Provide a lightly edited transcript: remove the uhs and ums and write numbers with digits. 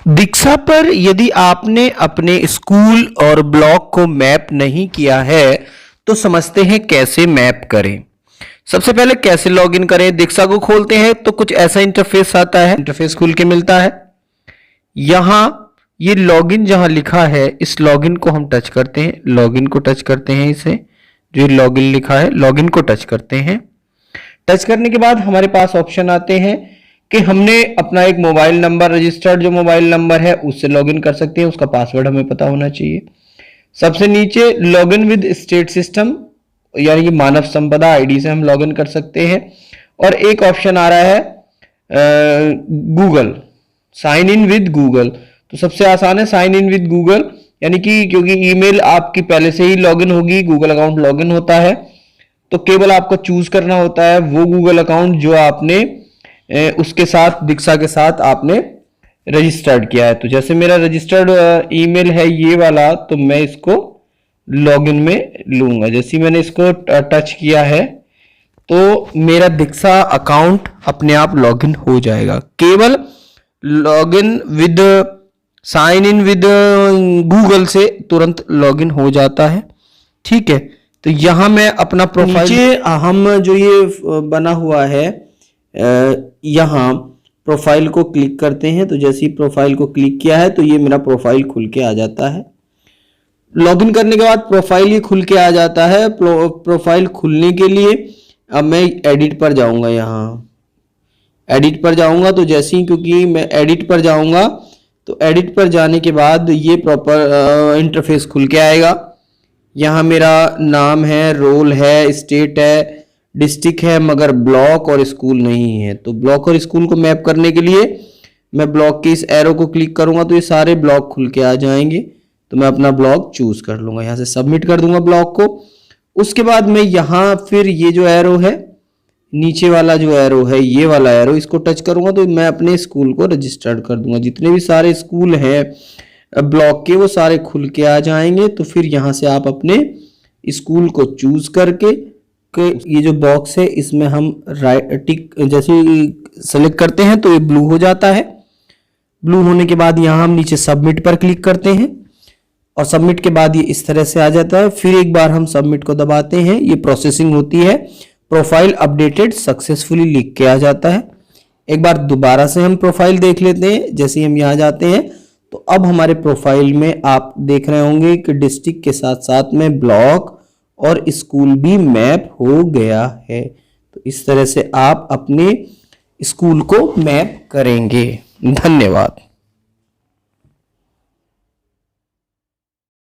दीक्षा पर यदि आपने अपने स्कूल और ब्लॉक को मैप नहीं किया है तो समझते हैं कैसे मैप करें। सबसे पहले कैसे लॉगिन करें। दीक्षा को खोलते हैं तो कुछ ऐसा इंटरफेस आता है, इंटरफेस खुल के मिलता है। यहां ये लॉगिन जहां लिखा है इस लॉगिन को हम टच करते हैं, लॉगिन को टच करते हैं, इसे जो लॉगिन लिखा है लॉगिन को टच करते हैं। टच करने के बाद हमारे पास ऑप्शन आते हैं कि हमने अपना एक मोबाइल नंबर, रजिस्टर्ड जो मोबाइल नंबर है उससे लॉगिन कर सकते हैं, उसका पासवर्ड हमें पता होना चाहिए। सबसे नीचे लॉगिन विद स्टेट सिस्टम यानी कि मानव संपदा आईडी से हम लॉगिन कर सकते हैं। और एक ऑप्शन आ रहा है Google, sign in with Google. तो सबसे आसान है साइन इन विद गूगल, यानी कि क्योंकि ईमेल आपकी पहले से ही लॉगिन होगी, गूगल अकाउंट लॉगिन होता है, तो केवल आपको चूज करना होता है वो गूगल अकाउंट जो आपने उसके साथ, दीक्षा के साथ आपने रजिस्टर्ड किया है। तो जैसे मेरा रजिस्टर्ड ईमेल है ये वाला, तो मैं इसको लॉगिन में लूंगा। जैसे मैंने इसको टच किया है तो मेरा दीक्षा अकाउंट अपने आप लॉगिन हो जाएगा। केवल login with sign in with Google से तुरंत लॉगिन हो जाता है। ठीक है, तो यहां मैं अपना प्रोफाइल, नीचे हम जो ये बना हुआ है यहाँ प्रोफाइल को क्लिक करते हैं। तो जैसे ही प्रोफाइल को क्लिक किया है तो ये मेरा प्रोफाइल खुल के आ जाता है। लॉगिन करने के बाद प्रोफाइल ये खुल के आ जाता है। प्रोफाइल खुलने के लिए अब मैं एडिट पर जाऊंगा, यहाँ एडिट पर जाऊंगा। तो जैसे ही, क्योंकि मैं एडिट पर जाऊंगा तो एडिट पर जाने के बाद ये प्रॉपर इंटरफेस खुल के आएगा। यहाँ मेरा नाम है, रोल है, स्टेट है, डिस्ट्रिक्ट है, मगर ब्लॉक और स्कूल नहीं है। तो ब्लॉक और स्कूल को मैप करने के लिए मैं ब्लॉक के इस एरो को क्लिक करूंगा तो ये सारे ब्लॉक खुल के आ जाएंगे। तो मैं अपना ब्लॉक चूज कर लूंगा, यहाँ से सबमिट कर दूंगा ब्लॉक को। उसके बाद मैं यहाँ फिर ये जो एरो है, नीचे वाला जो एरो है, ये वाला एरो, इसको टच करूंगा तो मैं अपने स्कूल को रजिस्टर्ड कर दूंगा। जितने भी सारे स्कूल हैं ब्लॉक के वो सारे खुल के आ जाएंगे। तो फिर यहाँ से आप अपने स्कूल को चूज करके ये जो बॉक्स है इसमें हम राइट टिक जैसे सेलेक्ट करते हैं तो ये ब्लू हो जाता है। ब्लू होने के बाद यहाँ हम नीचे सबमिट पर क्लिक करते हैं और सबमिट के बाद ये इस तरह से आ जाता है। फिर एक बार हम सबमिट को दबाते हैं, ये प्रोसेसिंग होती है। प्रोफाइल अपडेटेड सक्सेसफुली लिख के आ जाता है। एक बार दोबारा से हम प्रोफाइल देख लेते हैं। जैसे हम यहाँ जाते हैं तो अब हमारे प्रोफाइल में आप देख रहे होंगे कि डिस्ट्रिक्ट के साथ साथ में ब्लॉक और स्कूल भी मैप हो गया है। तो इस तरह से आप अपने स्कूल को मैप करेंगे। धन्यवाद।